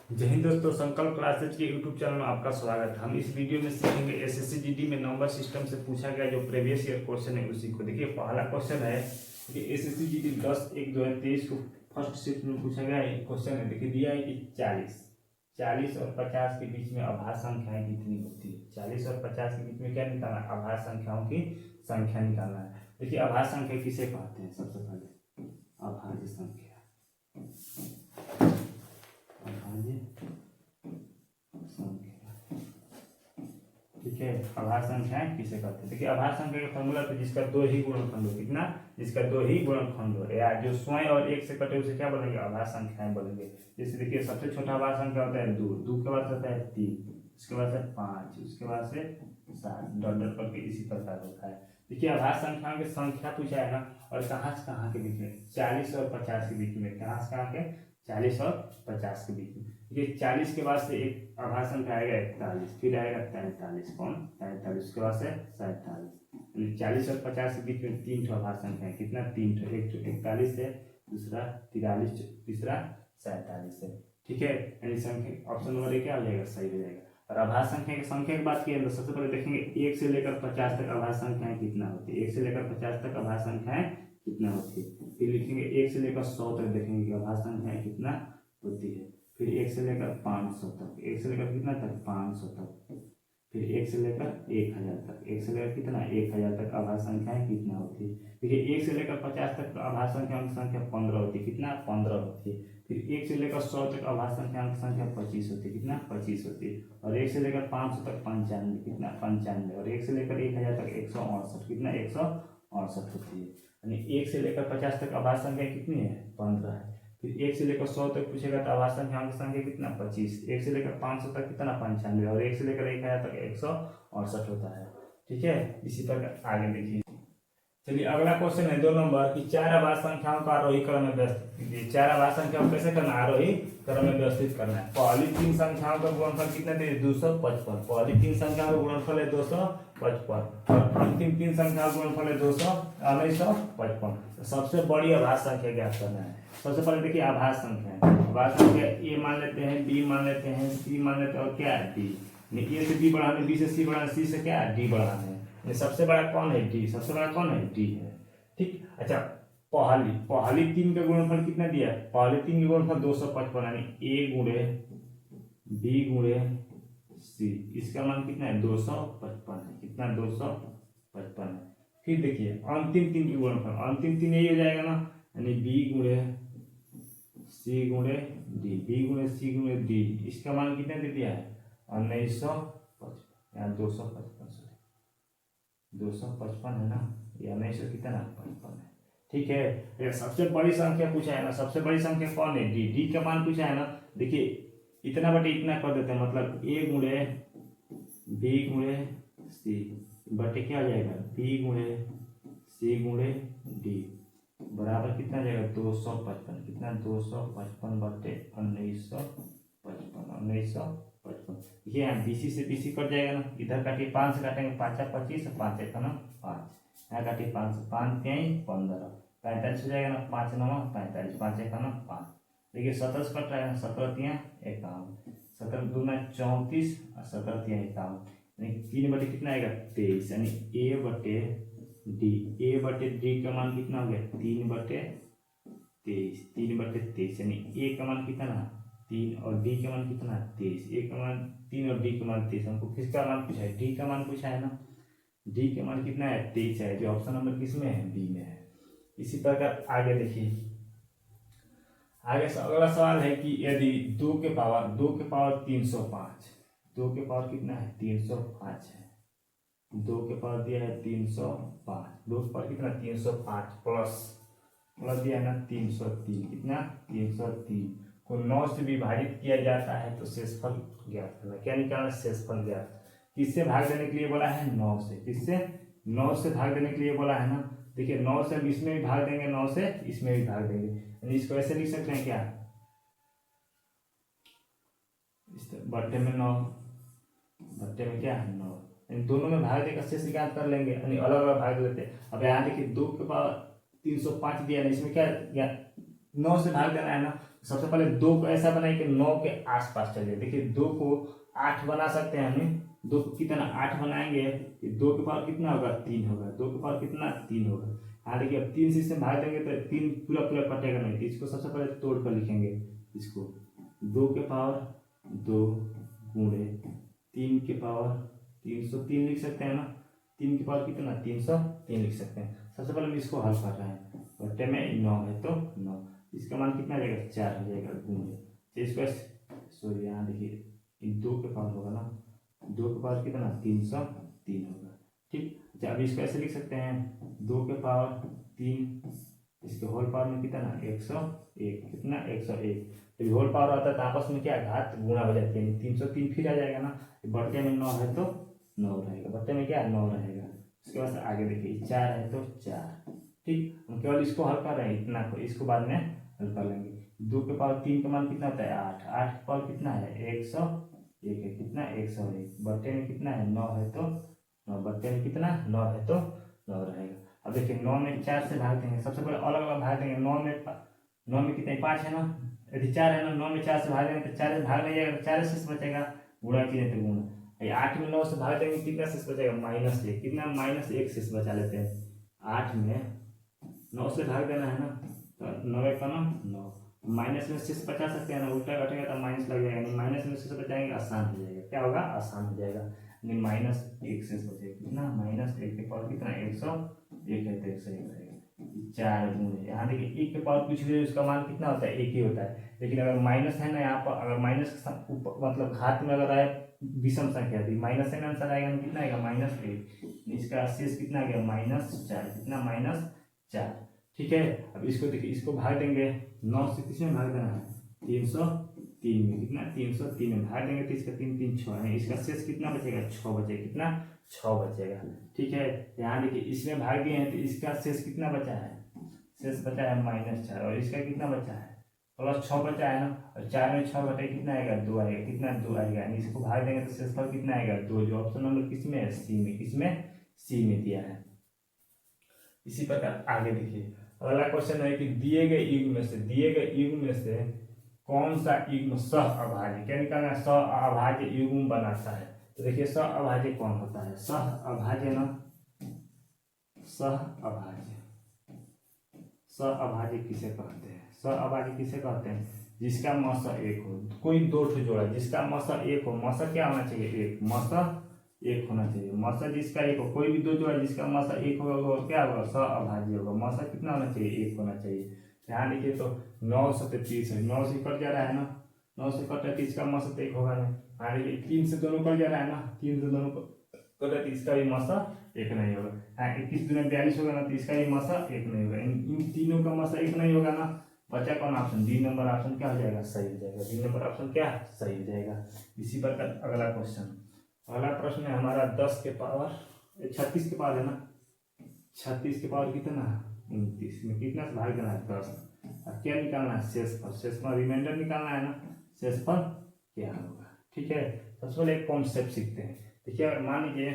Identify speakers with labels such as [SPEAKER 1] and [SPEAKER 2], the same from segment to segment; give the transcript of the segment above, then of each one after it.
[SPEAKER 1] जय हिंद दोस्तों, संकल्प क्लासेज के यूट्यूब चैनल में आपका स्वागत है। हम इस वीडियो में सीखेंगे एसएससी जीडी में नंबर सिस्टम से पूछा गया जो प्रीवियस ईयर क्वेश्चन है उसी को। देखिए पहला क्वेश्चन है कि एसएससी जीडी 10/1/2023 को फर्स्ट शिफ्ट में पूछा गया क्वेश्चन है। देखिए दिया है कि 40 और 50 के बीच में अभाज्य संख्याएं कितनी होती है। 40 और 50 के बीच में क्या निकालना है? अभाज्य संख्याओं की संख्या निकालना है। देखिए अभाज्य संख्या किसे कहते हैं? सबसे पहले अभाज्य संख्या, ठीक है। अभाज्य संख्याएं किसे कहते हैं? देखिए अभाज्य संख्या का फॉर्मूला तो जिसका दो ही गुणनखंड हो, कितना? जिसका दो ही गुणनखंड हो या जो स्वयं और एक से कटे उसे क्या बोलेंगे? अभाज्य संख्याएं बोलेंगे। जैसे देखिए सबसे छोटा अभाज्य संख्या होता है 2, 2 के बाद होता है 3, उसके बाद से 5, उसके बाद से 7, डॉट डॉट करके इसी प्रकार होता है। देखिए अभाज्य संख्याओं की संख्या पूछा है ना, और कहाँ से कहाँ के बीच में? 40 और 50 के बीच में। कहाँ से कहाँ के? 40 और 50 के बीच में। देखिए 40 के बाद से एक अभाज्य संख्या आएगा 41, फिर आएगा 43, कौन? 43, उसके बाद से 47। 40 और 50 के बीच में 3 अभाज्य संख्या है। कितना? 3, एक 41 है, दूसरा 43, तीसरा 47 है। ठीक है, यानी संख्या ऑप्शन नंबर ए क्या हो जाएगा? सही हो जाएगा। और अभाज्य संख्या की संख्या की बात की तो सबसे पहले देखेंगे 1 से लेकर 50 तक अभाज्य संख्याएं कितना होती है। 1 से लेकर 50 तक अभाज्य संख्याएं कितना होती है। फिर लिखेंगे 1 से लेकर 100 तक, देखेंगे कि अभाज्य संख्याएं कितना होती है। फिर 1 से लेकर 500 तक, 1 से लेकर कितना तक? 500 तक। फिर 1 से लेकर 1000 तक, 1 से लेकर कितना? 1000 तक अभाज्य संख्याएं कितना होती है। देखिए 1 से लेकर 50 तक अभाज्य संख्याओं की संख्या 15 होती है। कितना? 15 होती है। फिर 1 से लेकर 100 तक अभाज्य संख्याओं की संख्या 25 होती है। कितना? 25 होती है। और 1 से लेकर 500 तक 95, कितना? 95। और 1 से लेकर 1000 तक 168, कितना? 168 होती है। यानी 1 से लेकर 50 तक अभाज्य संख्या कितनी है? 15 है। फिर 1 से लेकर 100 तक पूछेगा तो अभाज्य संख्याओं की संख्या कितना? 25। 1 से लेकर 500 तक कितना? 95। और 1 से लेकर 1000 तक 168 होता है। ठीक है, इसी प्रकार आगे देखिए। चलिए अगला क्वेश्चन है 2 नंबर की 4 अभाज्य संख्याओं का आरोही क्रम में व्यवस्थित कीजिए। 4 अभाज्य संख्याओं कैसे करना? आरोही क्रम में व्यवस्थित करना है। पहली 3 संख्याओं का गुणनफल कितना दे? 255। पहली 3 संख्याओं का गुणनफल है 255 और अंतिम 3 संख्याओं का गुणनफल है 255। सबसे बड़ी अभाज्य संख्या ज्ञात करना है। सबसे पहले देखिए अभाज्य संख्या है। अभाज्य संख्या ए मान लेते हैं, बी मान लेते हैं, सी मान लेते हैं और क्या है? डी। ए से बी बढ़ाने, बी से सी बढ़ाने, सी से क्या है? डी बढ़ाने। सबसे बड़ा कौन है? डी। सबसे बड़ा कौन है? डी है। ठीक। अच्छा पहली 3 का गुणनफल कितना दिया? पहली 3 का गुणनफल 255, यानी ए गुणे बी गुणे सी, इसका मान कितना है? 255 है। कितना? 255 है। फिर देखिए अंतिम 3 की गुणनफल, अंतिम 3 यही हो जाएगा ना, यानी बी गुणे सी गुणे डी, बी गुणे सी गुणे डी, इसका मान कितना दे दिया है? 1955, यहाँ 255 है ना, या 1900 कितना? 55 है। ठीक है, ये सबसे बड़ी संख्या पूछा है ना, सबसे बड़ी संख्या कौन है? डी। डी का मान पूछा है ना, देखिए इतना बटे इतना कर देते हैं, मतलब ए गुणे बी गुणे सी बटे क्या हो जाएगा? बी गुणे सी गुणे डी बराबर कितना जाएगा? 255। कितना? 255 बटे 1955, 1955। ये यहाँ बीसी से बीसी कट जाएगा ना, इधर काटिए 5 से काटेंगे, 5 25, 5 1 5, यहाँ काटिए 5 से 5 15, 45 हो जाएगा ना, 5 9 45, 5 1 5। देखिए 17 से कट रहा है, 17 3 51, 17 2 34 और 17 3 51, यानी 3 बटे कितना आएगा? 23, यानी ए बटे डी। ए बटे डी का मान कितना हो गया? 3 बटे 23, 3 बटे 23, यानी ए का मान कितना? 3 और डी का मान कितना? 23। ए का मान 3 और डी का मान 23। हमको किसका मान पूछा है? डी का मान पूछा है ना। डी का मान कितना है? 23 है, जो ऑप्शन नंबर किस में है? बी में है। इसी प्रकार आगे देखिए, आगे से अगला सवाल है कि यदि 2 के पावर 305, 2 के पावर कितना है? 305 है। 2 के पावर दिया है 305, 2 के पावर कितना? 305 प्लस दिया है ना 303, कितना? 303 को 9 से विभाजित किया जाता है तो शेषफल ज्ञात करना। क्या निकालना? शेषफल ज्ञात। किससे भाग देने के लिए बोला है? 9 से। किससे? 9 से भाग देने के लिए बोला है ना। देखिए 9 से हम इसमें भी भाग देंगे, 9 से इसमें भी भाग देंगे, यानी इसको ऐसे लिख सकते हैं क्या? बट्टे में 9, बट्टे में क्या है? 9, इन दोनों में भाग देकर शेष ज्ञात कर लेंगे, यानी अलग अलग भाग देते हैं। अब यहाँ देखिए 2 के पावर 305 दिया ना, इसमें क्या 9 से भाग देना है ना। सबसे पहले 2 को ऐसा बनाए कि 9 के आसपास चलिए। देखिए 2 को 8 बना सकते हैं हम। 2 को कितना 8 बनाएंगे, 2 के पावर कितना होगा 3 होगा। 2 के पावर कितना 3 होगा। हाँ देखिए अब 3 से इससे भाग देंगे तो 3 पूरा पूरा कटेगा नहीं। इसको सबसे पहले तोड़ कर लिखेंगे। इसको 2 के पावर 2 गुणे 3 के पावर 303 लिख सकते हैं ना। 3 के पावर कितना 303 लिख सकते हैं। सबसे पहले हम इसको हल कर रहे हैं। बट्टे में 9 है तो 9, इसका मान कितना आ जाएगा 4 हो जाएगा गुणे इसको। सॉरी यहाँ देखिए 2 के पावर होगा ना, 2 के पावर कितना 303 होगा। ठीक, अच्छा अब इसको ऐसे लिख सकते हैं 2 के पावर 3 इसके होल पावर में कितना 101 कितना 101। जब होल पावर आता है तो आपस में क्या घात गुणा हो जाती है। 303 फिर आ जाएगा ना। बट्टे में 9 है तो 9 रहेगा। बट्टे में क्या 9 रहेगा। उसके बाद आगे देखिए 4 है तो 4। ठीक, हम केवल इसको हल कर रहे हैं इतना को, इसको बाद में हल कर लेंगे। 2 के पावर 3 का मान कितना होता है 8। 8 के पावर कितना है 101 है कितना 101। बट्टे में कितना है 9 है तो 9। बट्टे में कितना 9 है तो 9 रहेगा। अब देखिए 9 में 4 से भाग देंगे। सबसे पहले अलग अलग भाग देंगे। 9 में कितना 5 है ना, यदि 4 है ना, 9 में 4 से भाग देंगे तो 4 से भाग नहीं जाएगा तो 4 से बचेगा। गुणा किए तो गुणा। 8 में 9 से भाग देंगे कितना शेष बचेगा -1 कितना -1 शेष बचा लेते हैं। 8 में 9 से भाग देना है ना तो 9 का ना 9 माइनस में शेष बचा सकते हैं ना। उल्टा घटेगा तो माइनस लग जाएगा। नहीं माइनस में शेष बचाएंगे आसान हो जाएगा। क्या होगा आसान हो जाएगा। नहीं -1 शेष बचेगा कितना -1 के पावर कितना 101 है तो 101 रहेगा। 4 गुणे यहाँ देखिए 1 के पावर कुछ भी उसका मान कितना होता है 1 ही होता है। लेकिन अगर माइनस है ना यहाँ पर, अगर माइनस मतलब घात में अगर आए विषम संख्या थी माइनस है ना आंसर आएगा कितना आएगा -1। इसका शेष कितना आ गया -4 कितना -4। ठीक है, अब इसको देखिए इसको भाग देंगे 9 से किसमें भाग देना है 303 में कितना 303 में भाग देंगे तो इसका 3 3 6 है। इसका शेष कितना बचेगा 6 बचेगा कितना 6 बचेगा। ठीक है, यहाँ देखिए इसमें भाग दिए हैं तो इसका शेष कितना बचा है, शेष बचा है -4 और इसका कितना बचा है +6 बचा है ना। और 4 में 6 बटे कितना आएगा 2 आएगा कितना 2 आएगा। यानी इसको भाग देंगे तो शेषफल कितना आएगा 2। जो ऑप्शन नंबर किसमें है सी में, किसमें सी में दिया है। इसी प्रकार आगे देखिए अगला क्वेश्चन है कि दिए गए युग्म में से कौन सा युग्म सह अभाज्य, क्या निकालना है सह अभाज्य युग्म बनाता है। तो देखिए सह अभाज्य कौन होता है, सह अभाज्य ना, सह अभाज्य किसे कहते हैं, सह अभाज्य किसे कहते हैं जिसका मसा 1 हो। कोई 2 ठो जोड़ा जिसका मसा 1 हो, मसा क्या होना चाहिए 1, मसा 1 होना चाहिए। मसा जिसका 1 हो, कोई भी 2 जोड़ा जिसका मसा 1 होगा क्या होगा सह अभाज्य होगा। मसा कितना होना चाहिए 1 होना चाहिए। ध्यान दीजिए तो 9 से 30 है, 9 से कट जा रहा है ना, 9 से कट है तो इसका मसा 1 होगा नहीं। मान लीजिए 3 से दोनों कट जा रहा है ना, 3 से दोनों कट है तो इसका भी मसा 1 नहीं होगा। हाँ 21 दूनी 42 होगा ना तो इसका भी मसा 1 नहीं होगा। इन तीनों का मसा 1 नहीं होगा ना। बचा कौन ऑप्शन डी नंबर ऑप्शन क्या हो जाएगा सही हो जाएगा। डी नंबर ऑप्शन क्या सही हो जाएगा। इसी प्रकार अगला क्वेश्चन, अगला प्रश्न है हमारा 10 के पावर 36 के पावर है ना, 36 के पावर कितना 29 में कितना से भाग देना है 10। अब क्या निकालना है शेषफल, शेषफल रिमाइंडर निकालना है ना, शेषफल क्या होगा। ठीक है, सबसे पहले एक कॉन्सेप्ट सीखते हैं। देखिए अगर मान लीजिए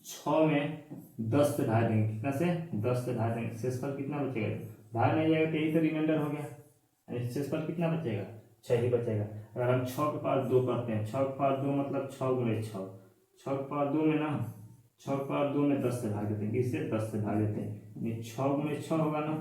[SPEAKER 1] 6 में 10 से भाग देंगे कितना से 10 से भाग देंगे, शेषफल कितना बचेगा, भाग नहीं जाएगा तो यही तो रिमाइंडर हो गया। शेषफल कितना बचेगा 6 ही बचेगा। अगर हम 6 के पावर 2 करते हैं, 6 के पावर 2 मतलब 6 गुणे 6, 6 के पावर 2 में ना 6 के पावर 2 में 10 से भाग देते हैं, किससे 10 से भाग देते हैं। 6 गुणे 6 होगा ना,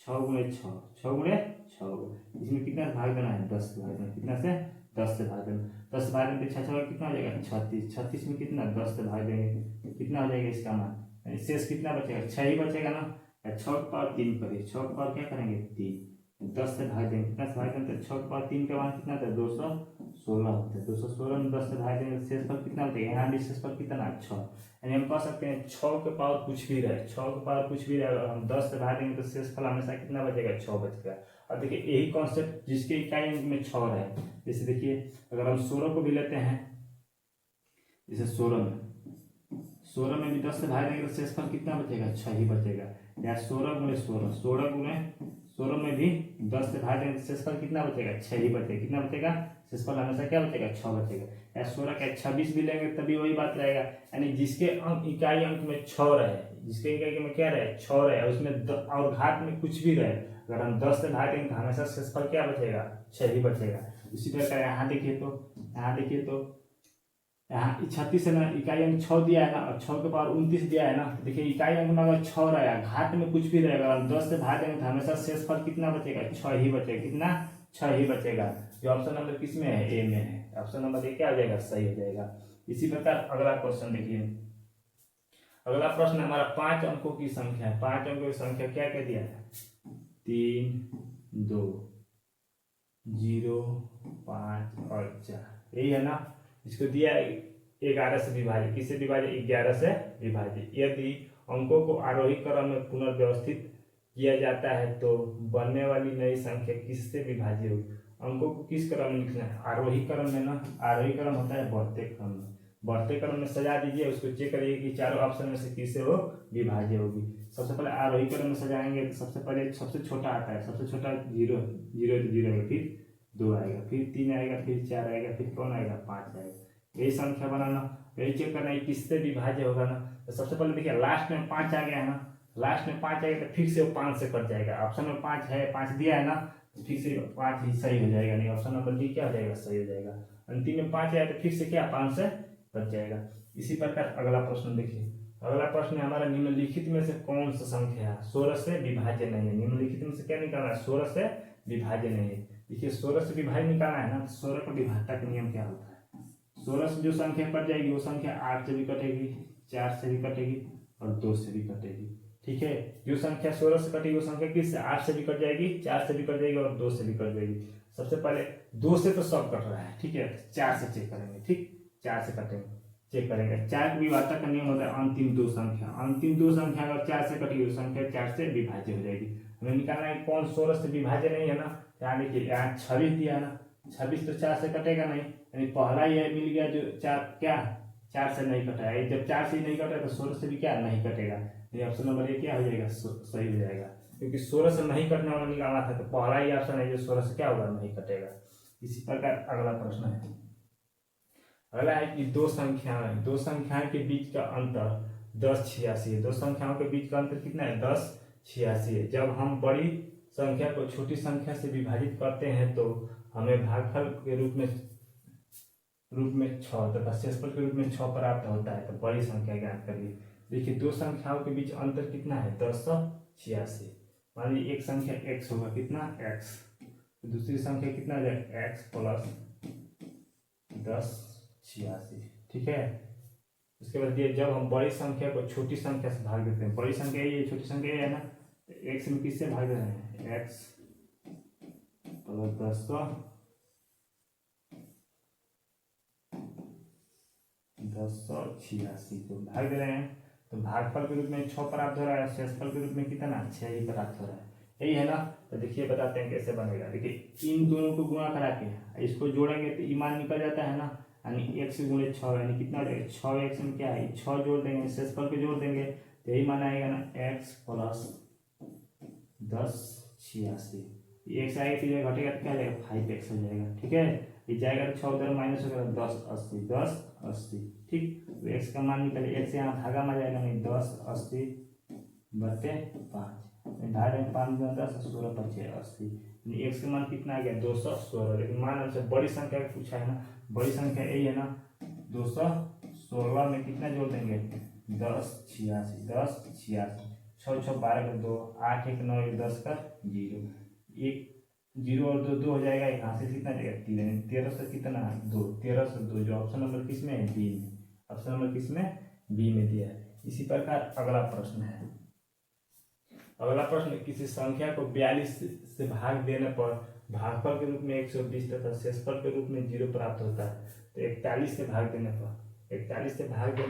[SPEAKER 1] 6 गुणे 6, 6 गुणे 6 होगा। इसमें कितना भाग देना है 10 से भाग देना, कितना से 10 से भाग देना। 10 से भाग देंगे 6 कितना हो जाएगा 36, 36 में कितना 10 से भाग देंगे कितना हो जाएगा इसका मान, शेष कितना बचेगा 6 ही बचेगा ना। 6 के पावर 3 करिए, 6 के पावर क्या करेंगे 3, 10 से भाग देंगे कितना से भाग देंगे तो 6 के पावर 3 का मान कितना था 216 होता है। 216 में 10 से भाग देंगे शेषफल कितना बचेगा, यहाँ भी शेषफल कितना 6। यानी हम कह सकते हैं 6 के पावर कुछ भी रहे, 6 के पावर कुछ भी रहे, हम 10 से भाग देंगे तो शेषफल हमेशा कितना बचेगा 6 बचेगा। और देखिए यही कॉन्सेप्ट जिसके इकाई अंक में 6 रहे, जैसे देखिए अगर हम 16 को भी लेते हैं, जैसे 16 में भी 10 से भाग देंगे तो शेषफल कितना बचेगा 6 ही बचेगा। या 16 गुणे 16, 16 गुणे 16 में भी 10 से भाग देंगे तो शेषफल कितना बचेगा 6 ही बचेगा। कितना बचेगा शेषफल हमेशा क्या बचेगा 6 बचेगा। या 16 का 26 भी लेंगे तभी वही बात रहेगा। यानी जिसके अंक इकाई अंक में 6 रहे, जिसके इकाई में क्या रहे 6 रहे, उसमें और घात में कुछ भी रहे, अगर हम 10 से भाग देंगे तो हमेशा शेषफल क्या बचेगा, 6 ही बचेगा। इसी प्रकार यहाँ देखिए तो यहाँ 36 है ना, इकाई अंक 6 दिया है ना, और 6 के पावर 29 दिया है ना, तो देखिए इकाई अंक में अगर 6 रहेगा, घात में कुछ भी रहेगा, हम 10 से भाग देंगे तो हमेशा शेषफल कितना बचेगा, 6 ही बचेगा। कितना, 6 ही बचेगा। जो ऑप्शन नंबर किस में है, ए में है। ऑप्शन नंबर ए क्या हो जाएगा, सही हो जाएगा। इसी प्रकार अगला क्वेश्चन देखिए, अगला प्रश्न हमारा 5 अंकों की संख्या है। 5 अंकों की संख्या क्या क्या दिया है, 3, 2, 0, 5 और 4, यही है ना। इसको दिया है 11 से विभाजित, किससे विभाजित, 11 से विभाजित। यदि अंकों को आरोही क्रम में पुनर्व्यवस्थित किया जाता है तो बनने वाली नई संख्या किससे विभाज्य होगी। अंकों को किस क्रम में लिखना है, आरोही क्रम में ना। आरोही क्रम होता है बढ़ते क्रम में, बढ़ते क्रम में सजा दीजिए, उसको चेक करिए कि चारों ऑप्शन में से किससे वो विभाज्य होगी। सबसे पहले आरोही क्रम में सजाएंगे तो सबसे पहले सबसे छोटा आता है, सबसे छोटा 0 0 तो 0 है, फिर 2 आएगा, फिर 3 आएगा, फिर 4 आएगा, फिर कौन आएगा, 5 आएगा। यही संख्या बनाना, यही चेक करना है किससे विभाज्य होगा ना। तो सबसे पहले देखिए लास्ट में 5 आ गया है ना, लास्ट में 5 आएगा तो फिर से वो 5 से कट जाएगा। ऑप्शन में 5 है, 5 दिया है ना, तो फिर से 5 ही सही हो जाएगा, नहीं ऑप्शन नंबर डी क्या हो जाएगा, सही हो जाएगा। अंतिम में 5 आया तो फिर से क्या 5 से कट जाएगा। इसी प्रकार अगला प्रश्न देखिए, अगला प्रश्न है हमारा निम्नलिखित में से कौन सा संख्या है 16 से विभाज्य नहीं है। निम्नलिखित में से क्या निकालना है, 16 से विभाज्य नहीं है। देखिए 16 से विभाज्य निकालना है ना, 16 का विभाज्यता का नियम क्या होता है, 16 से जो संख्या कट जाएगी वो संख्या 8 से भी कटेगी, 4 से भी कटेगी और 2 से भी कटेगी। ठीक है, जो संख्या 16 से कटेगी वो संख्या किससे, 8 से भी कट जाएगी, 4 से भी कट जाएगी और 2 से भी कट जाएगी। सबसे पहले 2 से तो सब कट रहा है, ठीक है, 4 से चेक करेंगे। ठीक, 4 से कटेंगे, चेक करेंगे। 4 की विभाज्यता का नियम होता है अंतिम 2 संख्या, अंतिम 2 संख्या अगर 4 से कटेगी तो संख्या 4 से विभाज्य हो जाएगी। हमें निकालना है कौन 16 से विभाज्य नहीं है ना। यहाँ देखिए यहाँ 26 दिया ना, 26 तो 4 से कटेगा नहीं, यानी पहला ये मिल गया जो 4 क्या 4 से नहीं कटा है। जब 4 से नहीं कटा तो 16 से भी क्या नहीं कटेगा। ये ऑप्शन नंबर ए क्या हो जाएगा, सही हो जाएगा, क्योंकि 16 से नहीं कटने वाला निकालना था, तो पहला ही ऑप्शन है जो 16 से क्या होगा, नहीं कटेगा। इसी प्रकार अगला प्रश्न है, अगला है कि दो संख्याओं के बीच का अंतर 1086 है। दो संख्याओं के बीच का अंतर कितना है, 1086 है। जब हम बड़ी संख्या को छोटी संख्या से विभाजित करते हैं तो हमें भागफल के रूप में 6 तथा शेषफल के रूप में 6 प्राप्त होता है। तो बड़ी संख्या ज्ञात करिए। देखिए दो संख्याओं के बीच अंतर कितना है, 1086। मान लीजिए एक संख्या x होगा, कितना x, दूसरी संख्या कितना हो जाएगा, x प्लस 1086। ठीक है, उसके बाद जब हम बड़ी संख्या को छोटी संख्या से भाग देते हैं, बड़ी संख्या ये छोटी संख्या ये है ना, x में किससे भाग दे रहे हैं, x प्लस 1086 को भाग दे रहे हैं, तो भागफल के रूप में 6 प्राप्त हो रहा है, शेषफल के रूप में कितना 6 ही प्राप्त हो रहा है। यही है ना। तो देखिए बताते हैं कैसे बनेगा। देखिए इन दोनों को गुणा करा के इसको जोड़ेंगे तो ईमान निकल जाता है ना, यानी x गुणे 6 यानी कितना हो जाएगा, 6x में क्या है 6 जोड़ देंगे, शेषफल को जोड़ देंगे तो यही मान आएगा ना, x प्लस 1086। x आएगा तो ये घटेगा तो क्या हो जाएगा, 5x हो जाएगा। ठीक है, ये जाएगा तो 6 उधर माइनस हो जाएगा, 1080। ठीक, तो x का मान निकले, x यहाँ भागा में जाएगा नहीं, 1080 बटे 5, ढाई 5 10 16 25 80, x का मान कितना आ गया 216। लेकिन मान हमसे बड़ी संख्या पूछा है ना, बड़ी संख्या यही है ना, 216 में कितना जोड़ देंगे, 1086 6 6 12 का 2 8 1 9 1 10 का 0, 1 0 और 2 2 हो जाएगा, यहाँ से कितना जाएगा 3, 13 से कितना 2, 13 से 2, जो ऑप्शन नंबर किस में है, बी में। ऑप्शन नंबर किस में, बी में दिया है। इसी प्रकार अगला प्रश्न है, अगला प्रश्न किसी संख्या को 42 से भाग देने पर भागफल के रूप में 120 तथा शेषफल के रूप में 0 प्राप्त होता है। तो 41 से भाग देने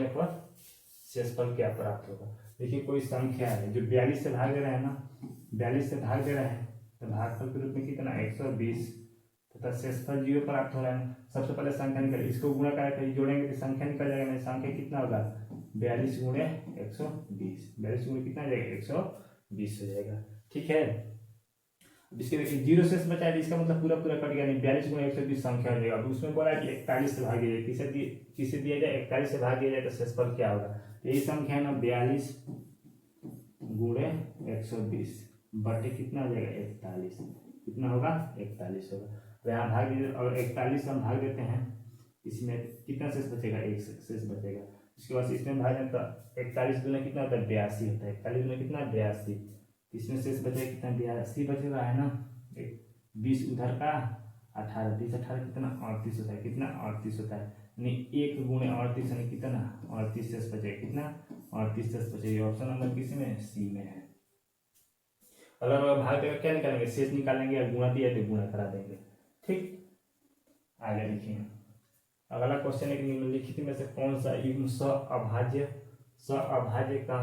[SPEAKER 1] पर शेषफल क्या प्राप्त होगा। देखिए कोई संख्या है जो 42 से भाग दे रहे हैं ना, 42 से भाग दे रहे हैं तो भागफल के रूप में कितना 120 तथा शेषफल 0 प्राप्त हो रहा है। सबसे पहले संख्या निकल, इसको गुणा करके जोड़ेंगे तो संख्या निकल जाएगा, नहीं संख्या कितना होगा 42 गुणे 120, 42 गुणे कितना जाएगा 120 हो जाएगा। ठीक है, इसके देखिए 0 शेष बचा है, इसका मतलब पूरा कट गया, नहीं 42 गुणे 120 संख्या हो जाएगा। अब उसमें बोला कि 41 से भाग दिया जाए, किसे दिया जाए 41 से भाग दिया जाए तो शेषफल क्या होगा। यही संख्या है ना 42 गुणे 120, बटे कितना हो जाएगा 41, कितना होगा 41 होगा। तो यहाँ भाग दीजिए, और 41 हम भाग देते हैं, इसमें कितना शेष बचेगा, एक शेष बचेगा। उसके बाद इसमें भाग दें तो 41 दूना कितना होता है 82 होता है, 41 दूना कितना 82, इसमें शेष बचेगा कितना 82 बचेगा है ना, 20 उधर का 18, 20 18 कितना 38 होता है, कितना 38 होता है, यानी 1 गुणे 38 यानी कितना 38 शेष बचेगा, कितना 38 शेष बचेगा। ऑप्शन नंबर किस में, सी में है। अगर भाग देगा क्या निकालेंगे, शेष निकालेंगे, या गुणा दिया तो गुणा करा देंगे। ठीक, आगे लिखिए। अगला क्वेश्चन है कि निम्नलिखित में से कौन सा युग्म अभाज्य का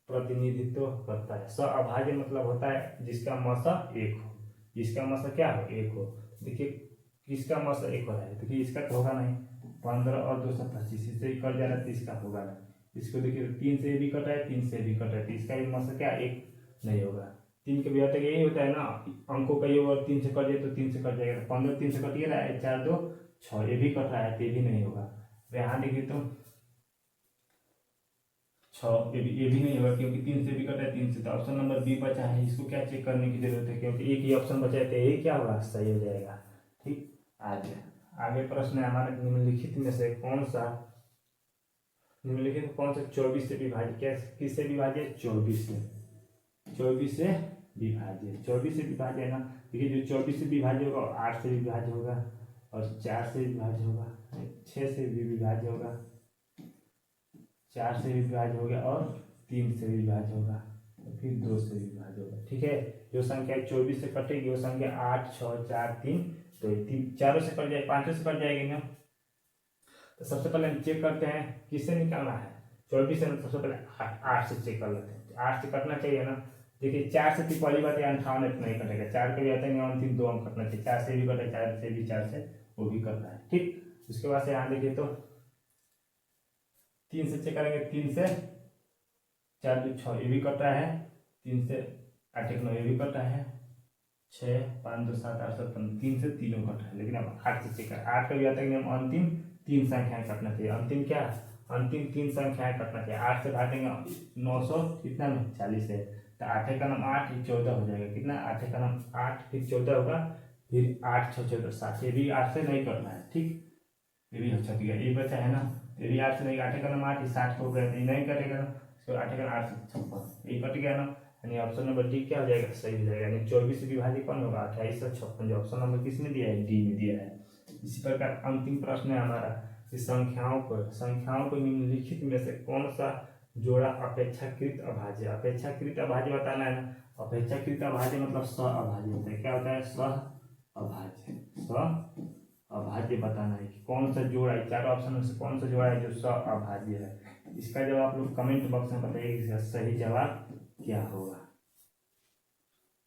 [SPEAKER 1] प्रतिनिधित्व करता है। अभाज्य मतलब होता है जिसका मसा एक हो, जिसका मसा क्या हो, एक हो। देखिए किसका मसा एक हो रहा है, देखिए इसका तो होगा नहीं, 15 और 225 इससे कट जा रहा है तो इसका होगा नहीं। इसको देखिए 3 से भी कटा है, 3 से भी कटा है, तो इसका भी मसा क्या एक नहीं होगा। 3 के भी हट यही होता है ना, अंकों का योग और 3 से कट जाए तो 3 से कट जाएगा, तो 15 3 से कट गया है, 4 2 6, ये भी कट रहा है तो ये भी नहीं होगा। तो यहाँ देखिए तो 6, ये भी नहीं होगा क्योंकि 3 से भी कटा है, 3 से, तो ऑप्शन नंबर बी बचा है। इसको क्या चेक करने की जरूरत है, क्योंकि एक ही ऑप्शन बचा है तो यही क्या होगा, सही हो जाएगा। ठीक, आगे प्रश्न है हमारे, निम्नलिखित में से कौन सा 24 से विभाज्य, किससे विभाज्य, 24 से, 24 से विभाज्य, 24 से विभाज्य है ना। देखिए जो 24 से विभाज्य होगा 8 से विभाज्य होगा, और 4 से विभाज्य होगा, 6 से भी विभाज्य होगा, 4 से विभाज्य हो गया, और 3 से विभाज्य होगा, और फिर 2 से विभाज्य होगा। ठीक है, जो संख्या 24 से कटेगी वो संख्या 8 6 4 3, तो 3 चारों से कट जाए, 5 से कट जाएगी ना। तो सबसे पहले हम चेक करते हैं किससे निकालना है, 24 से, सबसे पहले 8 से चेक कर लेते हैं, 8 से कटना चाहिए ना। देखिए 4 से पहली बात है 58 इतना ही कटेगा, 4 के भी आते हैं अंतिम 2 अंक कटना चाहिए, 4 से भी कटे, 4 से भी, 4 से वो भी करना है। ठीक, उसके बाद से यहाँ देखिए तो 3 से चेक करेंगे, 3 से 4 2 6 ये भी कट रहा है, 3 से 8 1 9 ये भी कट रहा है, 6 5 2 7 8 7 3 से तीनों कट रहा है। लेकिन अब 8 से चेक करें, 8 का भी आता है कि हम अंतिम 3 संख्याएं कटना चाहिए, अंतिम क्या, अंतिम 3 संख्याएं कटना चाहिए। 8 से भागेंगे 900 कितना में 40 है, तो 8 का नाम 8 14 हो जाएगा, कितना 8 का नाम 8 फिर 14 होगा, फिर 8 6 14 7, ये भी 8 से नहीं करना है। ठीक, ये भी अच्छा ठीक है, ये बचा है ना, ये भी 8 से नहीं, 8 का नाम 8 60 हो गया, ये नहीं कटेगा ना, इसको 8 का 8 से 56 ये कट गया ना, यानी ऑप्शन नंबर डी क्या हो जाएगा, सही हो जाएगा। यानी 24 से विभाजित कौन होगा, 2856, जो ऑप्शन नंबर किस में दिया है, डी में दिया है। इसी प्रकार अंतिम प्रश्न है हमारा कि संख्याओं को निम्नलिखित में से कौन सा जोड़ा अपेक्षाकृत अभाज्य, अपेक्षाकृत अभाज्य बताना है ना। अपेक्षाकृत अभाज्य मतलब स अभाज्य होता है, क्या होता है, स अभाज्य, स अभाज्य बताना है कि कौन सा जोड़ा है, चारों ऑप्शन में से कौन सा जोड़ा है जो स अभाज्य है। इसका जवाब आप लोग कमेंट बॉक्स में बताइए, इसका सही जवाब क्या होगा।